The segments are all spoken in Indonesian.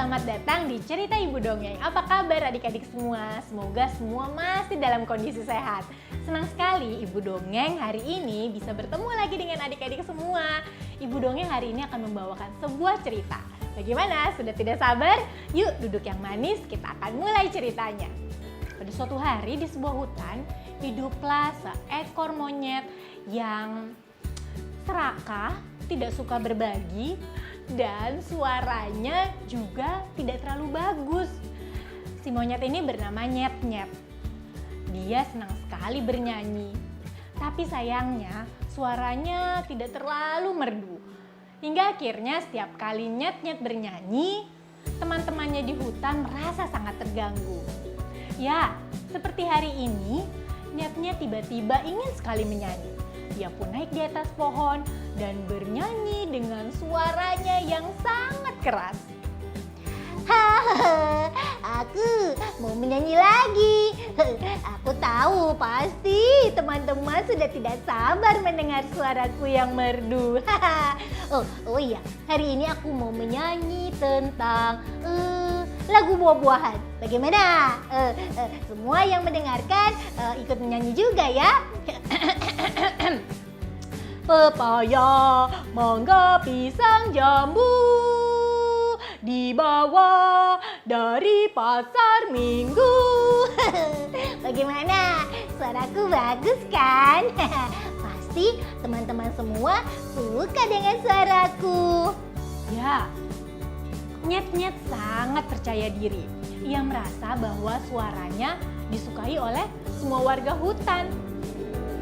selamat datang di Cerita Ibu Dongeng. Apa kabar adik-adik semua? Semoga semua masih dalam kondisi sehat. Senang sekali Ibu Dongeng hari ini bisa bertemu lagi dengan adik-adik semua. Ibu Dongeng hari ini akan membawakan sebuah cerita. Bagaimana? Sudah tidak sabar? Yuk duduk yang manis, kita akan mulai ceritanya. Pada suatu hari di sebuah hutan, hiduplah seekor monyet yang serakah, tidak suka berbagi, dan suaranya juga tidak terlalu bagus. Si monyet ini bernama Nyet-Nyet. Dia senang sekali bernyanyi, tapi sayangnya suaranya tidak terlalu merdu. Hingga akhirnya setiap kali Nyet-Nyet bernyanyi, teman-temannya di hutan merasa sangat terganggu. Ya, seperti hari ini, Nyet-Nyet tiba-tiba ingin sekali menyanyi. Dia pun naik di atas pohon dan bernyanyi dengan suaranya yang sangat keras. Hahaha, aku mau menyanyi lagi. Aku tahu pasti teman-teman sudah tidak sabar mendengar suaraku yang merdu. Oh iya, hari ini aku mau menyanyi tentang lagu buah-buahan. Bagaimana? Semua yang mendengarkan ikut menyanyi juga ya. Pepaya, mangga, pisang, jambu dibawa dari pasar minggu. Bagaimana? Suaraku bagus kan? Pasti teman-teman semua suka dengan suaraku. Ya, Nyet-Nyet sangat percaya diri. Ia merasa bahwa suaranya disukai oleh semua warga hutan.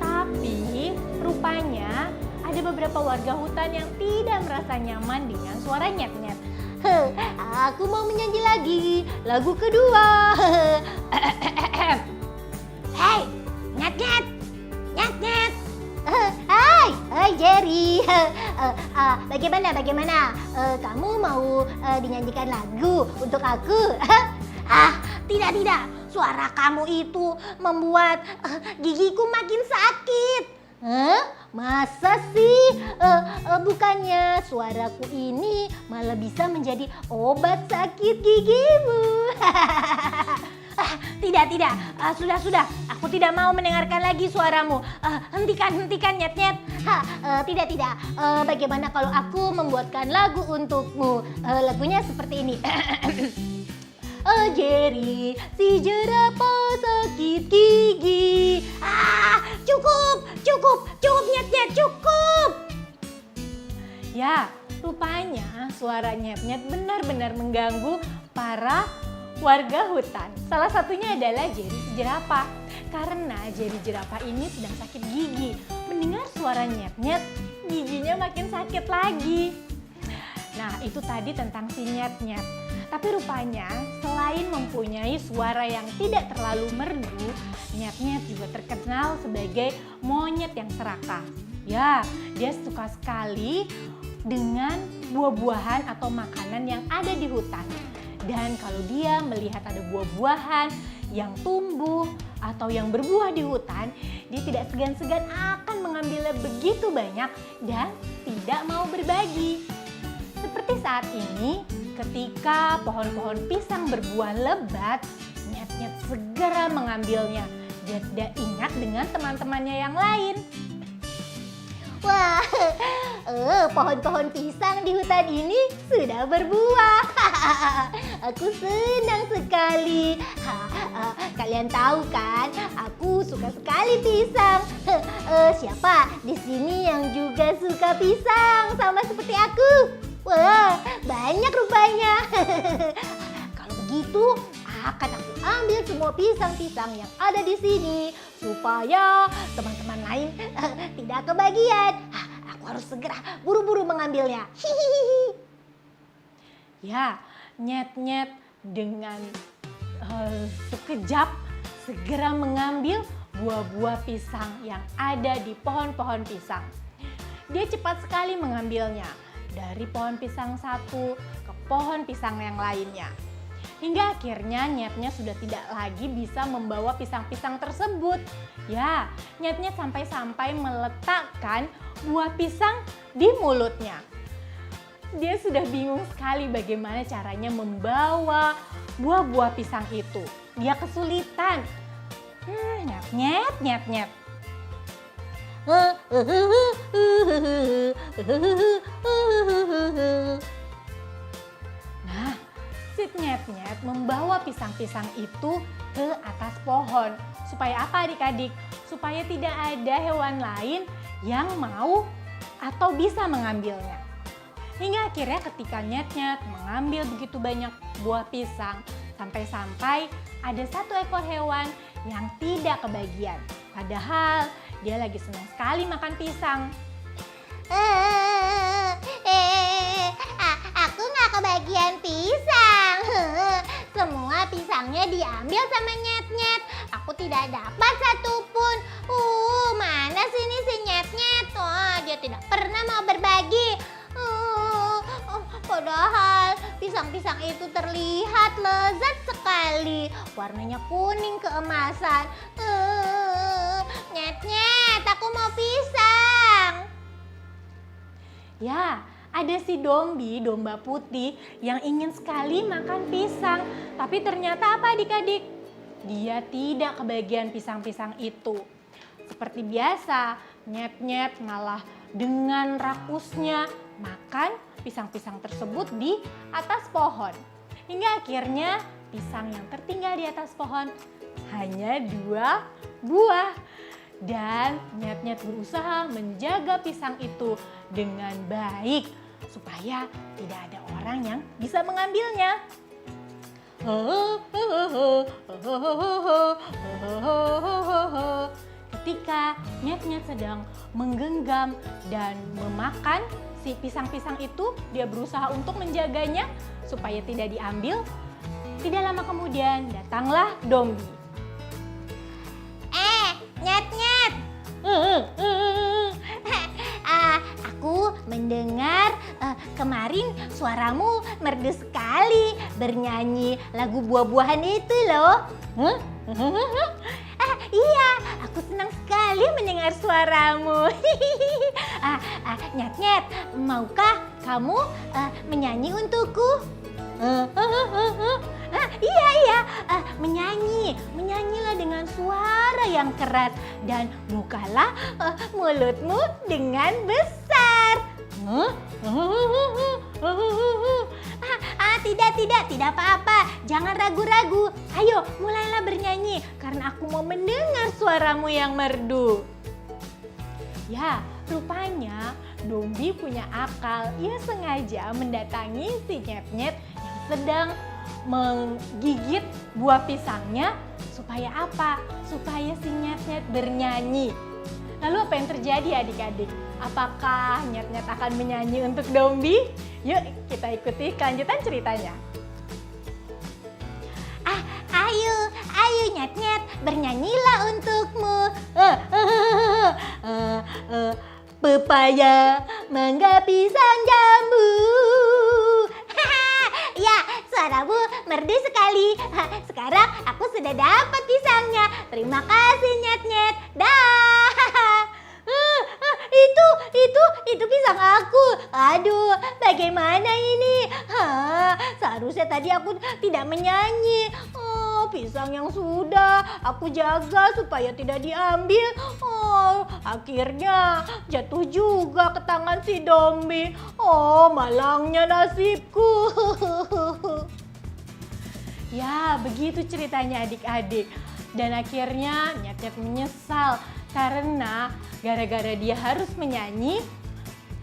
Tapi rupanya ada beberapa warga hutan yang tidak merasa nyaman dengan suara Nyet-Nyet. Aku mau menyanyi lagi lagu kedua. Hei, Nyet-Nyet, Nyet-Nyet. Hai Jerry. Bagaimana? Kamu mau dinyanyikan lagu untuk aku? Tidak. Suara kamu itu membuat gigiku makin sakit. Masa sih? Bukannya suaraku ini malah bisa menjadi obat sakit gigimu. Tidak. Sudah. Aku tidak mau mendengarkan lagi suaramu. Hentikan Nyet-Nyet. Tidak. Bagaimana kalau aku membuatkan lagu untukmu? Lagunya seperti ini. Jerry, si jerapah sakit gigi. Cukup Nyet-Nyet, cukup. Ya, rupanya suara Nyet-Nyet benar-benar mengganggu para warga hutan. Salah satunya adalah Jerry si jerapah. Karena Jerry jerapah ini sedang sakit gigi. Mendengar suara Nyet-Nyet, giginya makin sakit lagi. Nah, itu tadi tentang si Nyet-Nyet. Tapi rupanya selain mempunyai suara yang tidak terlalu merdu, Nyet-Nyet juga terkenal sebagai monyet yang serakah. Ya, dia suka sekali dengan buah-buahan atau makanan yang ada di hutan. Dan kalau dia melihat ada buah-buahan yang tumbuh atau yang berbuah di hutan, dia tidak segan-segan akan mengambilnya begitu banyak dan tidak mau berbagi. Seperti saat ini, ketika pohon-pohon pisang berbuah lebat, Nyet-Nyet segera mengambilnya. Dia tidak ingat dengan teman-temannya yang lain. Wah, pohon-pohon pisang di hutan ini sudah berbuah. Aku senang sekali. Kalian tahu kan, aku suka sekali pisang. Siapa di sini yang juga suka pisang sama seperti aku? Wah, banyak rupanya. Kalau begitu, akan aku ambil semua pisang-pisang yang ada di sini supaya teman-teman lain tidak kebagian. Aku harus segera buru-buru mengambilnya. Ya, Nyet-Nyet dengan sekejap segera mengambil buah-buah pisang yang ada di pohon-pohon pisang. Dia cepat sekali mengambilnya dari pohon pisang satu ke pohon pisang yang lainnya. Hingga akhirnya Nyet-Nyet sudah tidak lagi bisa membawa pisang-pisang tersebut. Ya, Nyet-Nyet sampai-sampai meletakkan buah pisang di mulutnya. dia sudah bingung sekali bagaimana caranya membawa buah-buah pisang itu. Dia kesulitan. Nyet, nyet, nyet, nyet. Nah, si nyet-nyet membawa pisang-pisang itu ke atas pohon. Supaya apa adik-adik? Supaya tidak ada hewan lain yang mau atau bisa mengambilnya. Hingga akhirnya ketika nyet-nyet mengambil begitu banyak buah pisang, sampai-sampai ada satu ekor hewan yang tidak kebagian. Padahal dia lagi senang sekali makan pisang. Aku nggak kebagian pisang. Semua pisangnya diambil sama nyet-nyet. Aku tidak dapat satupun. Mana sini si nyet-nyet? Dia tidak pernah mau berbagi. Padahal pisang-pisang itu terlihat lezat sekali. Warnanya kuning keemasan. Nyet-nyet, aku mau pisang. Ya, ada si Dombi, domba putih yang ingin sekali makan pisang. Tapi ternyata apa adik-adik? Dia tidak kebagian pisang-pisang itu. Seperti biasa, nyet-nyet malah dengan rakusnya makan pisang-pisang tersebut di atas pohon. Hingga akhirnya pisang yang tertinggal di atas pohon hanya 2 buah. Dan nyet-nyet berusaha menjaga pisang itu dengan baik supaya tidak ada orang yang bisa mengambilnya. Ketika nyet-nyet sedang menggenggam dan memakan si pisang-pisang itu, dia berusaha untuk menjaganya supaya tidak diambil. Tidak lama kemudian datanglah Dombi. Nyet-nyet. Aku mendengar kemarin suaramu merdu sekali bernyanyi lagu buah-buahan itu loh. Iya, aku senang sekali mendengar suaramu. Nyet-nyet, maukah kamu menyanyi untukku? Iya, menyanyilah dengan suara yang keras dan bukalah mulutmu dengan besar. Tidak apa-apa, jangan ragu-ragu. Ayo, mulailah bernyanyi karena aku mau mendengar suaramu yang merdu. Ya, rupanya Dombi punya akal. Ia sengaja mendatangi si nyet-nyet yang sedang menggigit buah pisangnya. Supaya apa? Supaya si nyet-nyet bernyanyi. Lalu apa yang terjadi adik-adik? Apakah nyet-nyet akan menyanyi untuk Dombi? Yuk kita ikuti kelanjutan ceritanya. Ayo nyet-nyet, bernyanyilah untukmu. Pepaya, mangga, pisang, jambu. Ya, suaramu merdu sekali. Sekarang aku sudah dapat pisangnya. Terima kasih nyet-nyet. Dah. Itu pisang aku. Aduh, bagaimana ini? Seharusnya tadi aku tidak menyanyi. Pisang yang sudah aku jaga supaya tidak diambil. Akhirnya jatuh juga ke tangan si Dombi. Malangnya nasibku. Ya, begitu ceritanya adik-adik. Dan akhirnya nyet-nyet menyesal karena gara-gara dia harus menyanyi,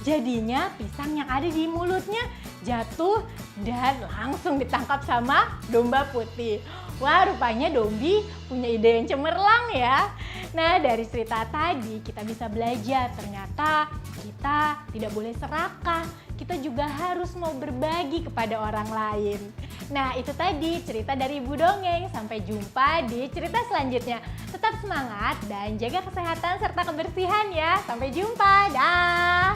jadinya pisang yang ada di mulutnya jatuh dan langsung ditangkap sama domba putih. Wah, rupanya Dombi punya ide yang cemerlang ya. Nah, dari cerita tadi kita bisa belajar ternyata kita tidak boleh serakah. Kita juga harus mau berbagi kepada orang lain. Nah, itu tadi cerita dari Ibu Dongeng. Sampai jumpa di cerita selanjutnya. Tetap semangat dan jaga kesehatan serta kebersihan ya. Sampai jumpa. Dah.